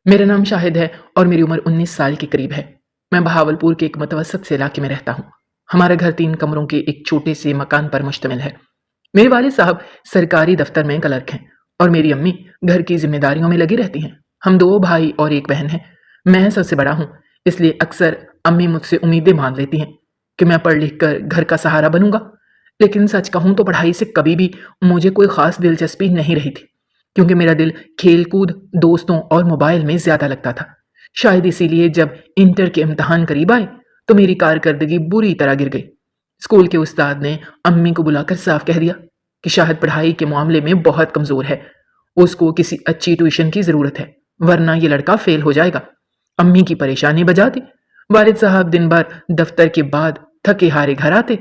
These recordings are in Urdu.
میرا نام شاہد ہے اور میری عمر 19 سال کے قریب ہے۔ میں بہاولپور کے ایک متوسط سے علاقے میں رہتا ہوں۔ ہمارا گھر 3 کمروں کے ایک چھوٹے سے مکان پر مشتمل ہے۔ میرے والد صاحب سرکاری دفتر میں کلرک ہیں اور میری امی گھر کی ذمہ داریوں میں لگی رہتی ہیں۔ ہم 2 بھائی اور ایک بہن ہیں۔ میں سب سے بڑا ہوں، اس لیے اکثر امی مجھ سے امیدیں باندھ لیتی ہیں کہ میں پڑھ لکھ کر گھر کا سہارا بنوں گا۔ لیکن سچ کہوں تو پڑھائی سے کبھی بھی مجھے کوئی خاص دلچسپی نہیں رہی تھی، کیونکہ میرا دل کھیل کود، دوستوں اور موبائل میں زیادہ لگتا تھا۔ شاید اسی لیے جب انٹر کے امتحان قریب آئے تو میری کارکردگی بری طرح گر گئی۔ اسکول کے استاد نے امی کو بلا کر صاف کہہ دیا کہ شاہد پڑھائی کے معاملے میں بہت کمزور ہے، اس کو کسی اچھی ٹیوشن کی ضرورت ہے، ورنہ یہ لڑکا فیل ہو جائے گا۔ امی کی پریشانی بجا دی۔ والد صاحب دن بھر دفتر کے بعد تھکے ہارے گھر آتے،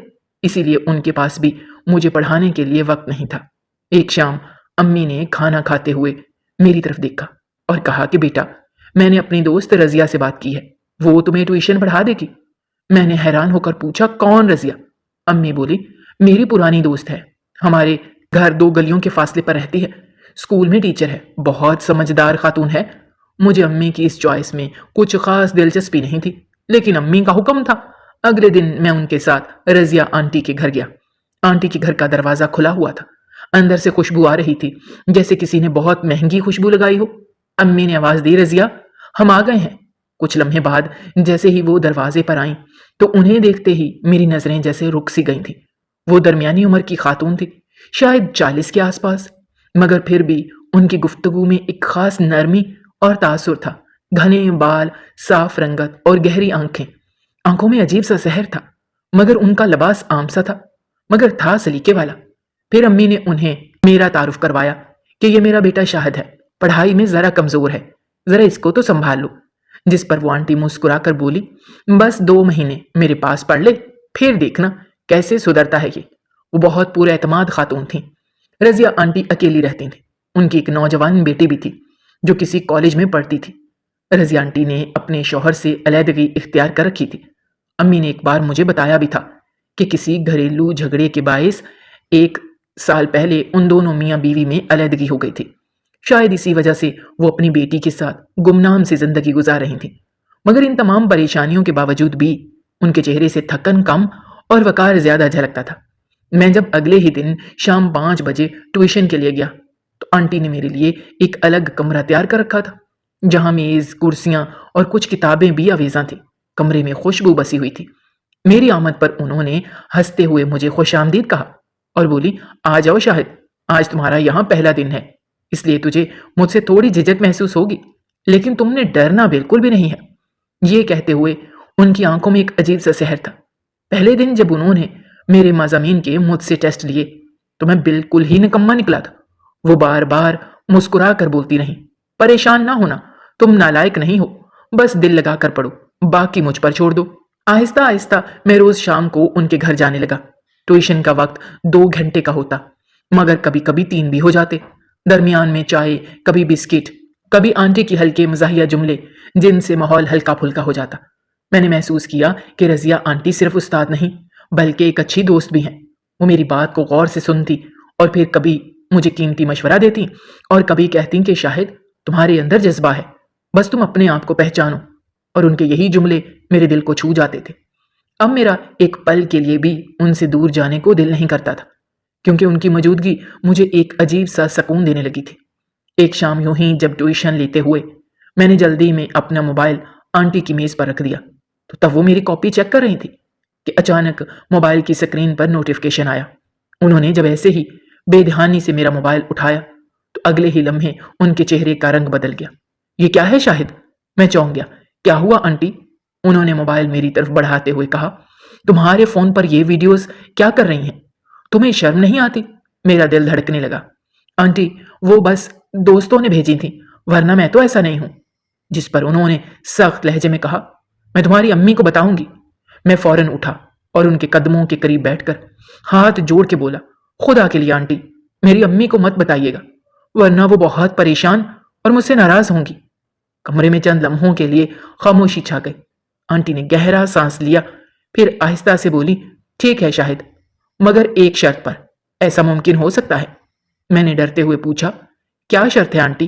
اسی لیے ان کے پاس بھی مجھے پڑھانے کے لیے وقت نہیں تھا۔ ایک شام امی نے کھانا کھاتے ہوئے میری طرف دیکھا اور کہا کہ بیٹا، میں نے اپنی دوست رضیہ سے بات کی ہے، وہ تمہیں ٹیوشن پڑھا دے گی۔ میں نے حیران ہو کر پوچھا، کون رضیہ؟ امی بولی، میری پرانی دوست ہے، ہمارے گھر 2 گلیوں کے فاصلے پر رہتی ہے، اسکول میں ٹیچر ہے، بہت سمجھدار خاتون ہے۔ مجھے امی کی اس چوائس میں کچھ خاص دلچسپی نہیں تھی، لیکن امی کا حکم تھا۔ اگلے دن میں ان کے ساتھ رضیہ آنٹی کے گھر گیا۔ آنٹی کے گھر کا دروازہ کھلا ہوا تھا، اندر سے خوشبو آ رہی تھی جیسے کسی نے بہت مہنگی خوشبو لگائی ہو۔ امی نے آواز دی، رضیہ ہم آ گئے ہیں۔ کچھ لمحے بعد جیسے ہی وہ دروازے پر آئیں تو انہیں دیکھتے ہی میری نظریں جیسے رک سی گئی تھیں۔ وہ درمیانی عمر کی خاتون تھی، شاید 40 کے آس پاس، مگر پھر بھی ان کی گفتگو میں ایک خاص نرمی اور تاثر تھا۔ گھنے بال، صاف رنگت اور گہری آنکھیں، آنکھوں میں عجیب سا سحر تھا، مگر ان کا لباس عام سا تھا، مگر تھا سلیقے والا۔ پھر امی نے انہیں میرا تعارف کروایا کہ یہ میرا بیٹا شاہد ہے، پڑھائی میں ذرا کمزور ہے، ذرا اس کو تو سنبھال لو۔ جس پر وہ آنٹی مسکرا کر بولی، بس 2 مہینے میرے پاس پڑھ لے، پھر دیکھنا کیسے سدھرتا ہے یہ۔ وہ بہت پورے اعتماد خاتون تھیں۔ رضیہ آنٹی اکیلی رہتی تھیں، ان کی ایک نوجوان بیٹی بھی تھی جو کسی کالج میں پڑھتی تھی۔ رضیہ آنٹی نے اپنے شوہر سے علیحدگی اختیار کر رکھی تھی۔ امی نے ایک بار مجھے بتایا بھی تھا کہ کسی گھریلو جھگڑے کے باعث 1 سال پہلے ان دونوں میاں بیوی میں علیحدگی ہو گئی تھی۔ شاید اسی وجہ سے وہ اپنی بیٹی کے ساتھ گمنام سی زندگی گزار رہی تھیں، مگر ان تمام پریشانیوں کے باوجود بھی ان کے چہرے سے تھکن کم اور وقار زیادہ جھلکتا تھا۔ میں جب اگلے ہی دن شام 5 بجے ٹیوشن کے لیے گیا تو آنٹی نے میرے لیے ایک الگ کمرہ تیار کر رکھا تھا، جہاں میز، کرسیاں اور کچھ کتابیں بھی آویزاں تھیں۔ کمرے میں خوشبو بسی ہوئی تھی۔ میری آمد پر انہوں نے ہنستے ہوئے مجھے خوش آمدید کہا اور بولی، آ جاؤ شاہد، آج تمہارا یہاں پہلا دن ہے، اس لیے تجھے مجھ سے تھوڑی جھجک محسوس ہوگی، لیکن تم نے ڈرنا بالکل بھی نہیں ہے۔ یہ کہتے ہوئے ان کی آنکھوں میں ایک عجیب سا سحر تھا۔ پہلے دن جب انہوں نے میرے مضامین کے مجھ سے ٹیسٹ لیے تو میں بالکل ہی نکما نکلا تھا۔ وہ بار بار مسکرا کر بولتی رہیں، پریشان نہ ہونا، تم نالائق نہیں ہو، بس دل لگا کر پڑھو، باقی مجھ پر چھوڑ دو۔ آہستہ آہستہ میں روز شام کو ان کے گھر جانے لگا۔ ٹیوشن کا وقت 2 گھنٹے کا ہوتا، مگر کبھی کبھی 3 بھی ہو جاتے۔ درمیان میں چائے، کبھی بسکٹ، کبھی آنٹی کی ہلکے مزاحیہ جملے، جن سے ماحول ہلکا پھلکا ہو جاتا۔ میں نے محسوس کیا کہ رضیہ آنٹی صرف استاد نہیں بلکہ ایک اچھی دوست بھی ہیں۔ وہ میری بات کو غور سے سنتی اور پھر کبھی مجھے قیمتی مشورہ دیتی اور کبھی کہتی کہ شاہد، تمہارے اندر جذبہ ہے، بس تم اپنے آپ کو پہچانو، اور ان کے یہی جملے میرے دل کو چھو جاتے تھے۔ اب میرا ایک پل کے لیے بھی ان سے دور جانے کو دل نہیں کرتا تھا، کیونکہ ان کی موجودگی مجھے ایک عجیب سا سکون دینے لگی تھی۔ ایک شام یوں ہی جب ٹیوشن لیتے ہوئے میں نے جلدی میں اپنا موبائل آنٹی کی میز پر رکھ دیا تو تب وہ میری کاپی چیک کر رہی تھی کہ اچانک موبائل کی سکرین پر نوٹیفکیشن آیا۔ انہوں نے جب ایسے ہی بے دھیانی سے میرا موبائل اٹھایا تو اگلے ہی لمحے ان کے چہرے کا رنگ بدل گیا۔ یہ کیا ہے شاہد؟ میں چونک گیا۔ کیا ہوا آنٹی؟ انہوں نے موبائل میری طرف بڑھاتے ہوئے کہا، تمہارے فون پر یہ ویڈیوز کیا کر رہی ہیں؟ تمہیں شرم نہیں آتی؟ میرا دل دھڑکنے لگا۔ آنٹی، وہ بس دوستوں نے بھیجی تھیں، ورنہ میں تو ایسا نہیں ہوں۔ جس پر انہوں نے سخت لہجے میں کہا، میں تمہاری امی کو بتاؤں گی۔ میں فوراً اٹھا اور ان کے قدموں کے قریب بیٹھ کر ہاتھ جوڑ کے بولا، خدا کے لیے آنٹی، میری امی کو مت بتائیے گا، ورنہ وہ بہت پریشان اور مجھ سے ناراض ہوں گی۔ کمرے میں چند لمحوں کے لیے خاموشی چھا گئی۔ آنٹی نے گہرا سانس لیا، پھر آہستہ سے بولی، ٹھیک ہے شاہد، مگر ایک شرط پر۔ ایسا ممکن ہو سکتا ہے؟ میں نے ڈرتے ہوئے پوچھا، کیا شرط ہے آنٹی؟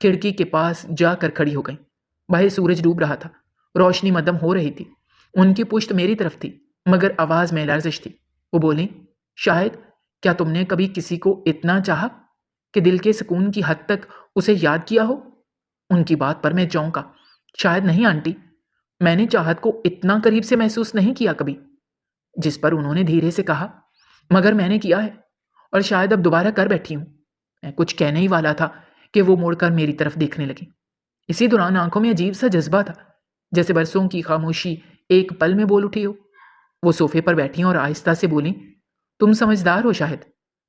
کھڑکی کے پاس جا کر کھڑی ہو گئیں۔ باہر سورج ڈوب رہا تھا، روشنی مدھم ہو رہی تھی۔ ان کی پشت میری طرف تھی، مگر آواز میں لرزش تھی۔ وہ بولیں، شاہد کیا تم نے کبھی کسی کو اتنا چاہا کہ دل کے سکون کی حد تک اسے یاد کیا ہو؟ ان کی بات پر میں چونکا۔ شاید نہیں آنٹی، میں نے چاہت کو اتنا قریب سے محسوس نہیں کیا کبھی۔ جس پر انہوں نے دھیرے سے کہا، مگر میں نے کیا ہے، اور شاید اب دوبارہ کر بیٹھی ہوں۔ میں کچھ کہنے ہی والا تھا کہ وہ مڑ کر میری طرف دیکھنے لگی۔ اسی دوران آنکھوں میں عجیب سا جذبہ تھا، جیسے برسوں کی خاموشی ایک پل میں بول اٹھی ہو۔ وہ صوفے پر بیٹھی اور آہستہ سے بولیں، تم سمجھدار ہو شاہد،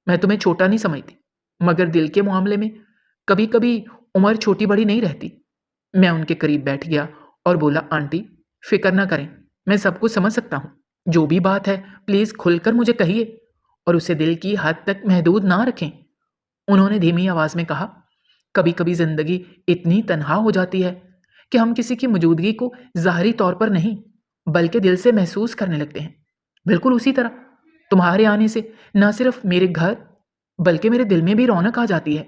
میں تمہیں چھوٹا نہیں سمجھتی، مگر دل کے معاملے میں کبھی کبھی عمر چھوٹی بڑی نہیں رہتی۔ میں ان کے قریب بیٹھ گیا اور بولا، آنٹی فکر نہ کریں، میں سب کچھ سمجھ سکتا ہوں۔ جو بھی بات ہے پلیز کھل کر مجھے کہیے، اور اسے دل کی حد تک محدود نہ رکھیں۔ انہوں نے دھیمی آواز میں کہا، کبھی کبھی زندگی اتنی تنہا ہو جاتی ہے کہ ہم کسی کی موجودگی کو ظاہری طور پر نہیں بلکہ دل سے محسوس کرنے لگتے ہیں۔ بالکل اسی طرح تمہارے آنے سے نہ صرف میرے گھر بلکہ میرے دل میں بھی رونق آ جاتی ہے۔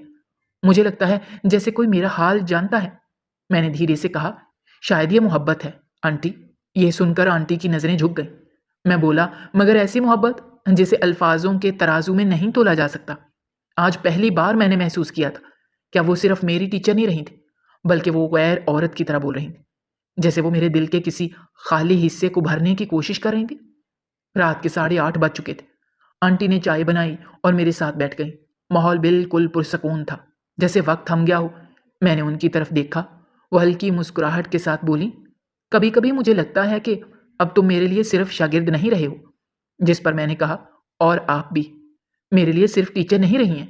مجھے لگتا ہے جیسے کوئی میرا حال جانتا ہے۔ میں نے دھیرے سے کہا، شاید یہ محبت ہے آنٹی۔ یہ سن کر آنٹی کی نظریں جھک گئیں۔ میں بولا، مگر ایسی محبت جسے الفاظوں کے ترازو میں نہیں تولا جا سکتا۔ آج پہلی بار میں نے محسوس کیا تھا کیا وہ صرف میری ٹیچر نہیں رہی تھی بلکہ وہ غیر عورت کی طرح بول رہی تھی، جیسے وہ میرے دل کے کسی خالی حصے کو بھرنے کی کوشش کر رہی تھی۔ رات کے 8:30 بج چکے تھے۔ آنٹی نے چائے بنائی اور میرے ساتھ بیٹھ گئی۔ ماحول بالکل پرسکون تھا، جیسے وقت تھم گیا ہو۔ میں نے ان کی طرف دیکھا۔ وہ ہلکی مسکراہٹ کے ساتھ بولی، کبھی کبھی مجھے لگتا ہے کہ اب تم میرے لیے صرف شاگرد نہیں رہے ہو۔ جس پر میں نے کہا، اور آپ بھی میرے لیے صرف ٹیچر نہیں رہی ہیں۔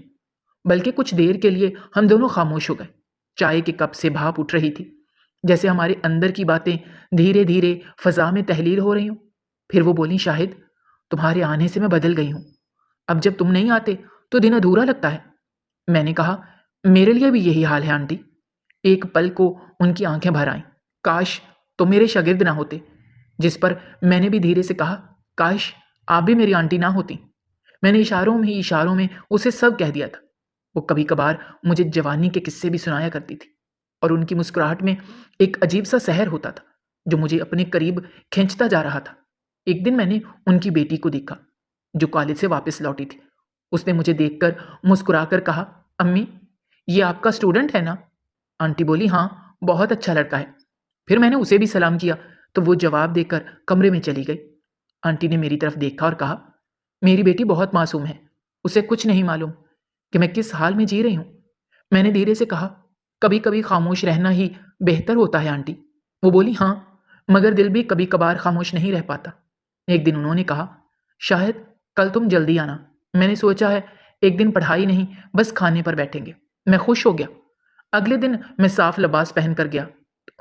بلکہ کچھ دیر کے لیے ہم دونوں خاموش ہو گئے۔ چائے کے کپ سے بھاپ اٹھ رہی تھی، جیسے ہمارے اندر کی باتیں دھیرے دھیرے فضا میں تحلیل ہو رہی ہوں۔ پھر وہ بولی، شاہد تمہارے آنے سے میں بدل گئی ہوں۔ اب جب تم نہیں آتے تو دن ادھورا لگتا ہے۔ میں نے کہا، میرے لیے بھی یہی حال ہے آنٹی۔ ایک پل کو ان کی آنکھیں بھر آئیں۔ کاش تم میرے شاگرد نہ ہوتے۔ جس پر میں نے بھی دھیرے سے کہا، کاش آپ بھی میری آنٹی نہ ہوتی۔ میں نے اشاروں میں اسے سب کہہ دیا تھا۔ وہ کبھی کبھار مجھے جوانی کے قصے بھی سنایا کرتی تھی، اور ان کی مسکراہٹ میں ایک عجیب سا سحر ہوتا تھا جو مجھے اپنے قریب کھینچتا جا رہا تھا۔ ایک دن میں نے ان کی بیٹی کو دیکھا جو کالج سے واپس لوٹی تھی۔ اس نے مجھے دیکھ کر مسکرا کر کہا، امی یہ آپ کا اسٹوڈنٹ ہے نا؟ آنٹی بولی، ہاں بہت اچھا لڑکا ہے۔ پھر میں نے اسے بھی سلام کیا تو وہ جواب دے کر کمرے میں چلی گئی۔ آنٹی نے میری طرف دیکھا اور کہا، میری بیٹی بہت معصوم ہے، اسے کچھ نہیں معلوم کہ میں کس حال میں جی رہی ہوں۔ میں نے دھیرے سے کہا، کبھی کبھی خاموش رہنا ہی بہتر ہوتا ہے آنٹی۔ وہ بولی، ہاں مگر دل بھی کبھی کبھار خاموش نہیں رہ پاتا۔ ایک دن انہوں نے کہا، شاہد کل تم جلدی آنا، میں نے سوچا ہے ایک دن پڑھائی نہیں بس کھانے پر بیٹھیں گے۔ میں خوش ہو گیا۔ اگلے دن میں صاف لباس پہن کر گیا۔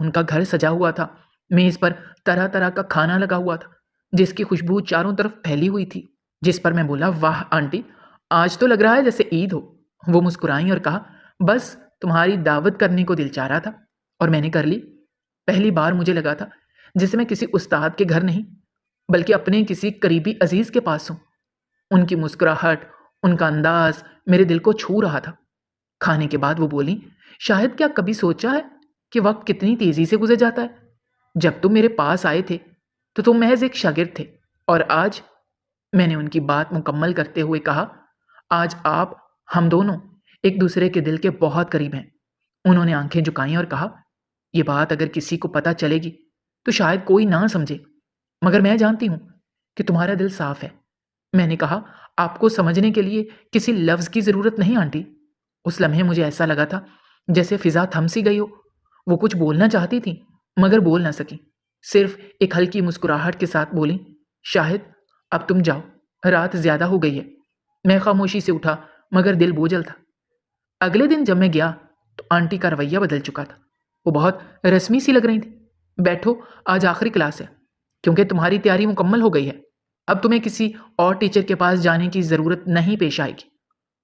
ان کا گھر سجا ہوا تھا، میز پر طرح طرح کا کھانا لگا ہوا تھا جس کی خوشبو چاروں طرف پھیلی ہوئی تھی۔ جس پر میں بولا، واہ آنٹی آج تو لگ رہا ہے جیسے عید ہو۔ وہ مسکرائیں اور کہا، بس تمہاری دعوت کرنے کو دل چاہ رہا تھا اور میں نے کر لی۔ پہلی بار مجھے لگا تھا جیسے میں کسی استاد کے گھر نہیں بلکہ اپنے کسی قریبی عزیز کے پاس ہوں۔ ان کی مسکراہٹ، ان کا انداز میرے دل کو چھو رہا تھا۔ کھانے کے بعد وہ بولی، شاہد کیا کبھی سوچا ہے کہ وقت کتنی تیزی سے گزر جاتا ہے؟ جب تم میرے پاس آئے تھے تو تم محض ایک شاگرد تھے، اور آج… میں نے ان کی بات مکمل کرتے ہوئے کہا، آج آپ ہم دونوں ایک دوسرے کے دل کے بہت قریب ہیں۔ انہوں نے آنکھیں جھکائیں اور کہا، یہ بات اگر کسی کو پتہ چلے گی تو شاید کوئی نہ سمجھے، مگر میں جانتی ہوں کہ تمہارا دل صاف ہے۔ میں نے کہا، آپ کو سمجھنے کے لیے کسی لفظ کی ضرورت نہیں آنٹی۔ اس لمحے مجھے ایسا لگا تھا جیسے فضا تھم سی گئی ہو۔ وہ کچھ بولنا چاہتی تھی مگر بول نہ سکی، صرف ایک ہلکی مسکراہٹ کے ساتھ بولی، شاہد اب تم جاؤ، رات زیادہ ہو گئی ہے۔ میں خاموشی سے اٹھا مگر دل بوجھل تھا۔ اگلے دن جب میں گیا تو آنٹی کا رویہ بدل چکا تھا۔ وہ بہت رسمی سی لگ رہی تھی۔ بیٹھو، آج آخری کلاس ہے کیونکہ تمہاری تیاری مکمل ہو گئی ہے۔ اب تمہیں کسی اور ٹیچر کے پاس جانے کی ضرورت نہیں پیش آئے گی۔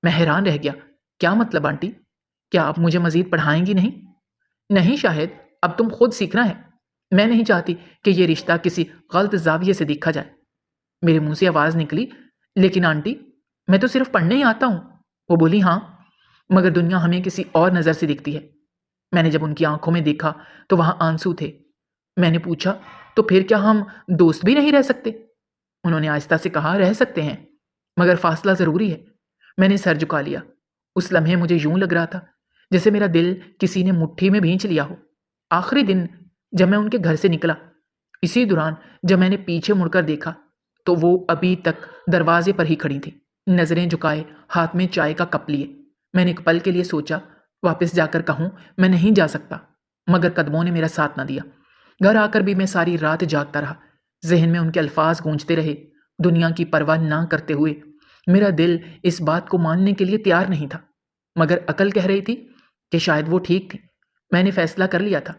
میں حیران رہ گیا، کیا مطلب آنٹی؟ کیا آپ مجھے مزید پڑھائیں گی نہیں؟ نہیں شاہد، اب تم خود سیکھنا ہے۔ میں نہیں چاہتی کہ یہ رشتہ کسی غلط زاویے سے دیکھا جائے۔ میرے منہ سے آواز نکلی، لیکن آنٹی میں تو صرف پڑھنے ہی آتا ہوں۔ وہ بولی، ہاں مگر دنیا ہمیں کسی اور نظر سے دیکھتی ہے۔ میں نے جب ان کی آنکھوں میں دیکھا تو وہاں آنسو تھے۔ میں نے پوچھا، تو پھر کیا ہم دوست بھی نہیں رہ سکتے؟ انہوں نے آہستہ سے کہا، رہ سکتے ہیں، مگر فاصلہ ضروری ہے۔ میں نے سر جھکا لیا۔ اس لمحے مجھے یوں لگ رہا تھا جیسے میرا دل کسی نے مٹھی میں بھینچ لیا ہو۔ آخری دن جب میں ان کے گھر سے نکلا، اسی دوران جب میں نے پیچھے مڑ کر دیکھا تو وہ ابھی تک دروازے پر ہی کھڑی تھی، نظریں جھکائے، ہاتھ میں چائے کا کپ لیے۔ میں نے ایک پل کے لیے سوچا واپس جا کر کہوں میں نہیں جا سکتا، مگر قدموں نے میرا ساتھ نہ دیا۔ گھر آ کر بھی میں ساری رات جاگتا رہا، ذہن میں ان کے الفاظ گونجتے رہے۔ دنیا کی پرواہ نہ کرتے ہوئے میرا دل اس بات کو ماننے کے لیے تیار نہیں تھا، مگر عقل کہہ رہی تھی کہ شاید وہ ٹھیک تھی۔ میں نے فیصلہ کر لیا تھا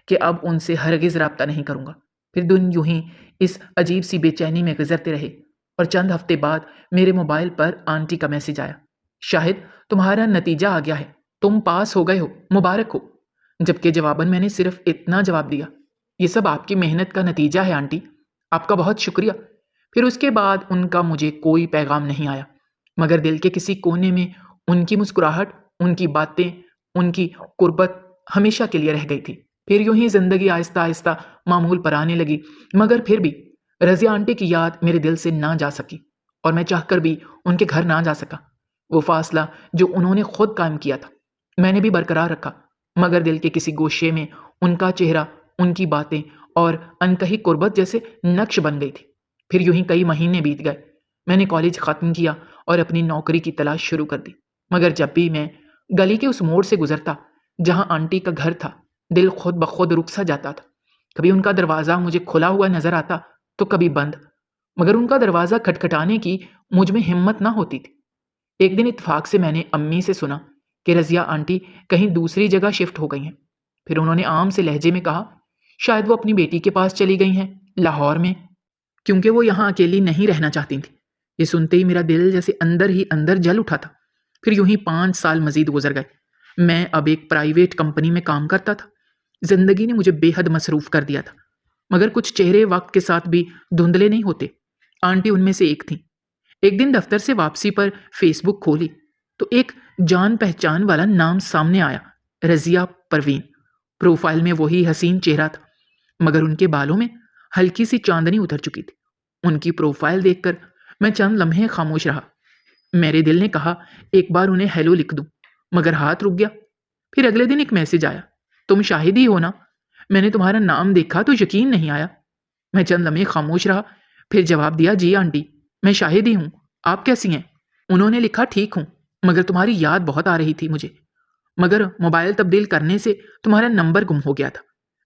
کہ اب ان سے ہرگز رابطہ نہیں کروں گا۔ پھر دن یوں ہی اس عجیب سی بے چینی میں گزرتے رہے، اور چند ہفتے بعد میرے موبائل پر آنٹی کا میسج آیا، شاہد تمہارا نتیجہ آ گیا ہے، تم پاس ہو گئے ہو، مبارک ہو۔ جبکہ جواباً میں نے صرف اتنا جواب دیا، یہ سب آپ کی محنت کا نتیجہ ہے آنٹی، آپ کا بہت شکریہ۔ پھر اس کے بعد ان کا مجھے کوئی پیغام نہیں آیا، مگر دل کے کسی کونے میں ان کی مسکراہٹ، ان کی باتیں، ان کی قربت ہمیشہ کے لیے رہ گئی تھی۔ پھر یوں ہی زندگی آہستہ آہستہ معمول پر آنے لگی، مگر پھر بھی رضیہ آنٹی کی یاد میرے دل سے نہ جا سکی، اور میں چاہ کر بھی ان کے گھر نہ جا سکا۔ وہ فاصلہ جو انہوں نے خود قائم کیا تھا میں نے بھی برقرار رکھا، مگر دل کے کسی گوشے میں ان کا چہرہ، ان کی باتیں اور انکہی قربت جیسے نقش بن گئی تھی۔ پھر یوں ہی کئی مہینے بیت گئے، میں نے کالج ختم کیا اور اپنی نوکری کی تلاش شروع کر دی، مگر جب بھی میں گلی کے اس موڑ سے گزرتا جہاں آنٹی کا گھر تھا، دل خود بخود رک سا جاتا تھا۔ کبھی ان کا دروازہ مجھے کھلا ہوا نظر آتا تو کبھی بند، مگر ان کا دروازہ کھٹکھٹانے کی مجھ میں ہمت نہ ہوتی تھی۔ ایک دن اتفاق سے میں نے امی سے سنا کہ رضیہ آنٹی کہیں دوسری جگہ شفٹ ہو گئی ہیں۔ پھر انہوں نے عام سے لہجے میں کہا، شاید وہ اپنی بیٹی کے پاس چلی گئی ہیں، لاہور میں، کیونکہ وہ یہاں اکیلی نہیں رہنا چاہتی تھیں۔ یہ سنتے ہی میرا دل جیسے اندر ہی اندر جل اٹھا تھا۔ پھر یوں ہی 5 سال مزید گزر گئے۔ میں اب ایک پرائیویٹ کمپنی میں کام کرتا تھا۔ زندگی نے مجھے بے حد مصروف کر دیا تھا، مگر کچھ چہرے وقت کے ساتھ بھی دھندلے نہیں ہوتے۔ آنٹی ان میں سے ایک تھیں۔ ایک دن دفتر سے واپسی پر فیس بک کھولی تو ایک جان پہچان والا نام سامنے آیا، رضیہ پروین۔ پروفائل میں وہی حسین چہرہ تھا، مگر ان کے بالوں میں ہلکی سی چاندنی اتر چکی تھی۔ ان کی پروفائل دیکھ کر میں چند لمحے خاموش رہا۔ میرے دل نے کہا ایک بار انہیں ہیلو لکھ دوں، مگر ہاتھ رک گیا۔ پھر اگلے دن ایک میسج آیا، تم شاہد ہی ہو نا؟ میں نے تمہارا نام دیکھا تو یقین نہیں آیا۔ میں چند لمحے خاموش رہا، پھر جواب دیا، جی آنٹی میں شاہد ہی ہوں، آپ کیسی ہیں؟ انہوں نے لکھا، ٹھیک ہوں، مگر تمہاری یاد بہت آ رہی تھی مجھے، مگر موبائل تبدیل کرنے سے تمہارا نمبر گم ہو گیا تھا۔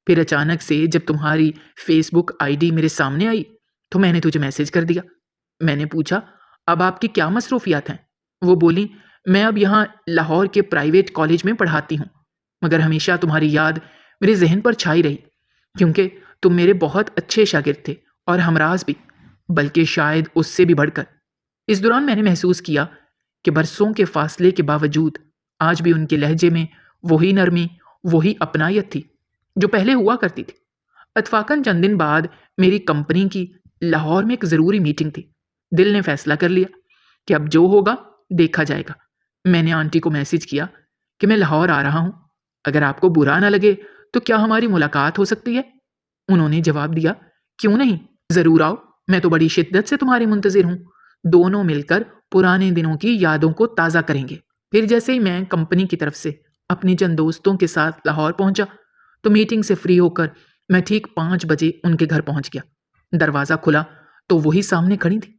پھر اچانک سے جب تمہاری فیس بک آئی ڈی میرے سامنے آئی تو میں نے تجھے میسج کر دیا۔ میں نے پوچھا، اب آپ کی کیا مصروفیات ہیں؟ وہ بولی، میں اب یہاں لاہور کے پرائیویٹ کالج میں پڑھاتی ہوں، مگر ہمیشہ تمہاری یاد میرے ذہن پر چھائی رہی، کیونکہ تم میرے بہت اچھے شاگرد تھے اور ہمراز بھی، بلکہ شاید اس سے بھی بڑھ کر۔ اس دوران میں نے محسوس کیا کہ برسوں کے فاصلے کے باوجود آج بھی ان کے لہجے میں وہی نرمی، وہی اپنائیت تھی جو پہلے ہوا کرتی تھی۔ اتفاقاً چند دن بعد میری کمپنی کی لاہور میں ایک ضروری میٹنگ تھی۔ دل نے فیصلہ کر لیا کہ اب جو ہوگا دیکھا جائے گا۔ میں نے آنٹی کو میسج کیا کہ میں لاہور آ رہا ہوں، اگر آپ کو برا نہ لگے تو کیا ہماری ملاقات ہو سکتی ہے؟ انہوں نے جواب دیا، کیوں نہیں، ضرور آؤ، میں تو بڑی شدت سے تمہاری منتظر ہوں۔ دونوں مل کر پرانے دنوں کی یادوں کو تازہ کریں گے۔ پھر جیسے ہی میں کمپنی کی طرف سے اپنی چند دوستوں کے ساتھ لاہور پہنچا تو میٹنگ سے فری ہو کر میں ٹھیک 5 بجے ان کے گھر پہنچ گیا۔ دروازہ کھلا تو وہی سامنے کھڑی تھی۔